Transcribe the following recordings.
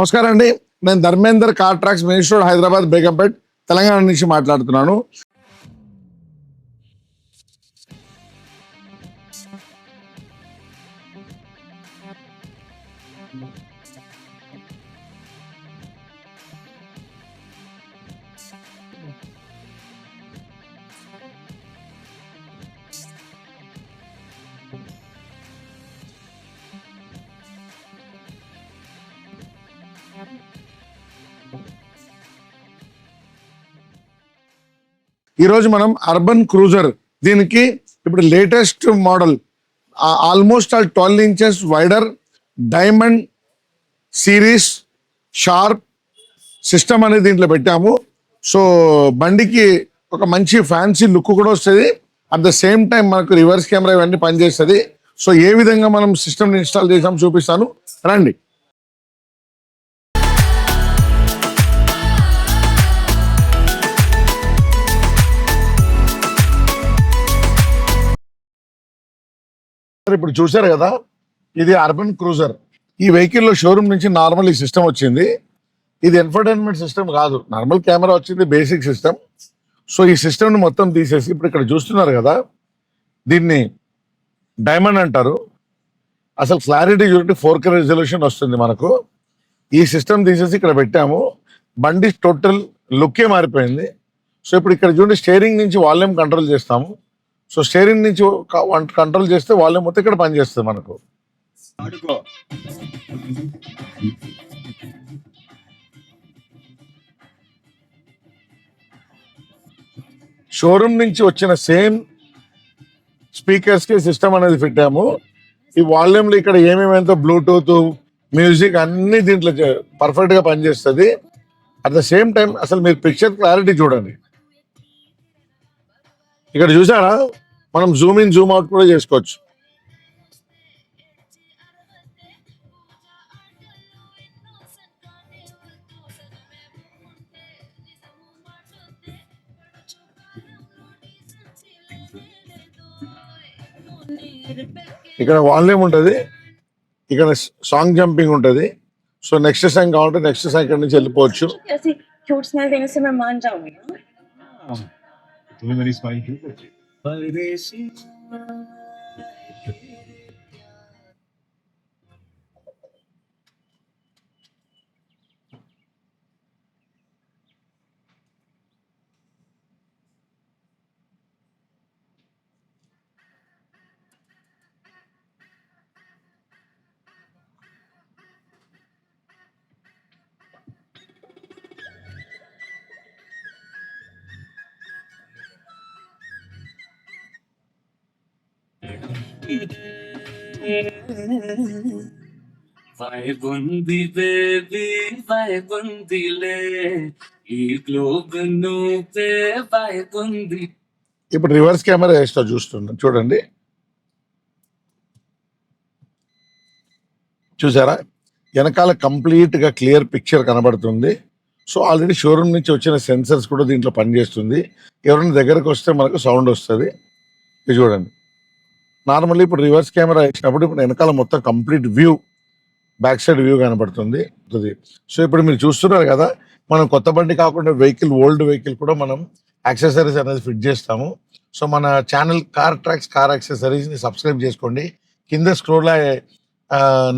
నమస్కారం అండి. నేను Dharmender car tracks main road Hyderabad Begumpet Telangana నుంచి మాట్లాడుతున్నాను. ఈరోజు మనం అర్బన్ క్రూజర్, దీనికి ఇప్పుడు latest model almost all 12 inches wider diamond series sharp system అనేది దీంట్లో పెట్టాము. సో బండికి ఒక మంచి ఫ్యాన్సీ లుక్ కూడా వస్తుంది. అట్ ద సేమ్ టైం మనకు రివర్స్ కెమెరా ఇవన్నీ పనిచేస్తుంది. సో ఏ విధంగా మనం సిస్టమ్ ఇన్స్టాల్ చేసాం చూపిస్తాను, రండి. ఇప్పుడు చూసారు కదా, ఇది అర్బన్ క్రూజర్. ఈ వెహికల్లో షోరూమ్ నుంచి నార్మల్ ఈ సిస్టమ్ వచ్చింది. ఇది ఎంటర్టైన్మెంట్ సిస్టమ్ కాదు, నార్మల్ కెమెరా వచ్చింది, బేసిక్ సిస్టమ్. సో ఈ సిస్టమ్ని మొత్తం తీసేసి ఇప్పుడు ఇక్కడ చూస్తున్నారు కదా, దీన్ని డైమండ్ అంటారు. అసలు క్లారిటీ చూడండి, 4K రెజల్యూషన్ వస్తుంది మనకు. ఈ సిస్టమ్ తీసేసి ఇక్కడ పెట్టాము. బండి టోటల్ లుక్కే మారిపోయింది. సో ఇప్పుడు ఇక్కడ చూడండి, స్టీరింగ్ నుంచి వాల్యూమ్ కంట్రోల్ చేస్తాము. సో స్టీరింగ్ నుంచి కంట్రోల్ చేస్తే వాల్యూమ్ మొత్తం ఇక్కడ పనిచేస్తుంది మనకు. షోరూమ్ నుంచి వచ్చిన సేమ్ స్పీకర్స్ కి సిస్టమ్ అనేది పెట్టాము. ఈ వాల్యూమ్లో ఇక్కడ ఏమేమైందో బ్లూటూత్, మ్యూజిక్ అన్ని దీంట్లో పర్ఫెక్ట్ గా పనిచేస్తుంది. అట్ ద సేమ్ టైం అసలు మీరు పిక్చర్ క్లారిటీ చూడండి. ఇక్కడ చూసారా, మనం జూమ్ ఇన్ జూమ్ అవుట్ కూడా చేసుకోవచ్చు. ఇక్కడ వాల్యూమ్ ఉంటుంది, ఇక్కడ సాంగ్ జంపింగ్ ఉంటుంది. సో నెక్స్ట్ సాంగ్ కావాలంటే నెక్స్ట్ సాంగ్ ఇక్కడ నుంచి వెళ్ళిపోవచ్చు. क्यूट स्माइल देने से मैं मान जाऊंगी. तुम्हें मेरी स्माइल क्यों लगी? परदेसी వైగుంది బేబీ వైగుందిలే ఈ గ్లోబ్ నువ్వే వైగుంది. ఇప్పుడు రివర్స్ కెమెరా వేస్తా చూస్తున్నాం, చూడండి. చూసారా, వెనకాల కంప్లీట్ గా క్లియర్ పిక్చర్ కనబడుతుంది. సో ఆల్రెడీ షోరూమ్ నుంచి వచ్చిన సెన్సర్స్ కూడా దీంట్లో పనిచేస్తుంది. ఎవరైనా దగ్గరకు వస్తే మనకు సౌండ్ వస్తుంది. ఇది చూడండి, నార్మల్లీ ఇప్పుడు రివర్స్ కెమెరా వేసినప్పుడు ఇప్పుడు వెనకాల మొత్తం complete view, back side view కనబడుతుంది. సో ఇప్పుడు మీరు చూస్తున్నారు కదా, మనం కొత్త బండి కాకుండా వెహికల్, ఓల్డ్ వెహికల్ కూడా మనం యాక్సెసరీస్ అనేది ఫిట్ చేస్తాము. సో మన ఛానల్ కార్ ట్రాక్స్ కార్ యాక్సెసరీస్ని సబ్స్క్రైబ్ చేసుకోండి. కింద స్క్రోల్ అయ్యే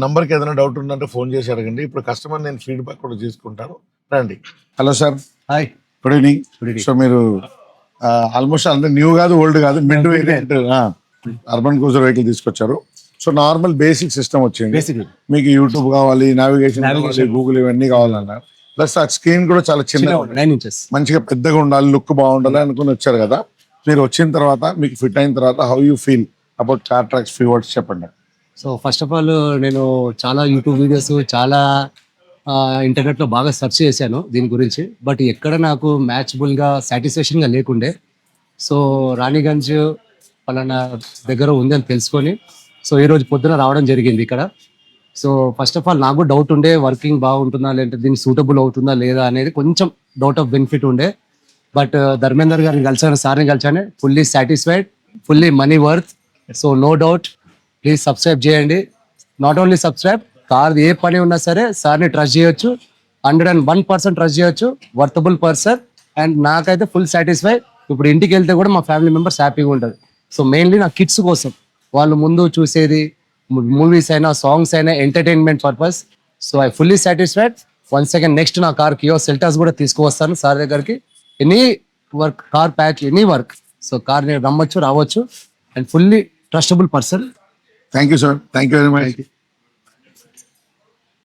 నంబర్కి ఏదైనా డౌట్ ఉందంటే ఫోన్ చేసి అడగండి. ఇప్పుడు కస్టమర్ నేను ఫీడ్బ్యాక్ కూడా తీసుకుంటాను, రండి. Hello sir, hi, good evening. So మీరు ఆల్మోస్ట్ అంటే న్యూ కాదు, ఓల్డ్ కాదు, mid variant urban cruiser vehicle తీసుకొచ్చారు. సో నార్మల్ బేసిక్ సిస్టమ్ వచ్చింది. మీకు యూట్యూబ్ కావాలి, నావిగేషన్ కావాలి, గూగుల్ ఇవన్నీ కావాలన్నారు. ప్లస్ ఆ స్క్రీన్ కూడా చాలా చిన్న, 9 inches, మంచిగా పెద్దగా ఉండాలి, లుక్ బాగుండాలి అనుకుని వచ్చారు కదా. మీరు వచ్చిన తర్వాత మీకు ఫిట్ అయిన తర్వాత how you feel about car tracks, few words చెప్పండి. సో ఫస్ట్ ఆఫ్ ఆల్ నేను చాలా యూట్యూబ్ వీడియోస్, చాలా ఇంటర్నెట్లో బాగా సెర్చ్ చేశాను దీని గురించి. బట్ ఎక్కడ నాకు మ్యాచబుల్గా సాటిస్ఫాక్షన్గా లేకుండే. సో రాణిగంజ్ పలానా దగ్గర ఉంది అని తెలుసుకొని సో ఈరోజు పొద్దున రావడం జరిగింది ఇక్కడ. సో ఫస్ట్ ఆఫ్ ఆల్ నాకు డౌట్ ఉండే, వర్కింగ్ బాగుంటుందా లేదంటే దీనికి సూటబుల్ అవుతుందా లేదా అనేది కొంచెం డౌట్ ఆఫ్ బెనిఫిట్ ఉండే. బట్ ధర్మేందర్ గారిని కలిసాను, సార్ని కలిసాను, fully satisfied, fully money worth. So no doubt, please subscribe చేయండి. నాట్ ఓన్లీ సబ్స్క్రైబ్, కార్ ఏ పని ఉన్నా సరే సార్ని ట్రస్ట్ చేయొచ్చు, 101% ట్రస్ట్ చేయొచ్చు, వర్తబుల్ పర్సన్. అండ్ నాకైతే ఫుల్ సాటిస్ఫై. ఇప్పుడు ఇంటికి వెళ్తే కూడా మా ఫ్యామిలీ మెంబర్స్ హ్యాపీగా ఉంటుంది. సో మెయిన్లీ నా కిడ్స్ కోసం, వాళ్ళు ముందు చూసేది మూవీస్ అయినా సాంగ్స్ అయినా entertainment purpose. So I fully satisfied. Once again next నా కార్ కియో సెల్టాస్ కూడా తీసుకువస్తాను సార్ దగ్గరికి. Any work, car patch, any work, so car నేను రమ్మొచ్చు, రావచ్చు. And fully trustable person. Thank you sir, thank you very much.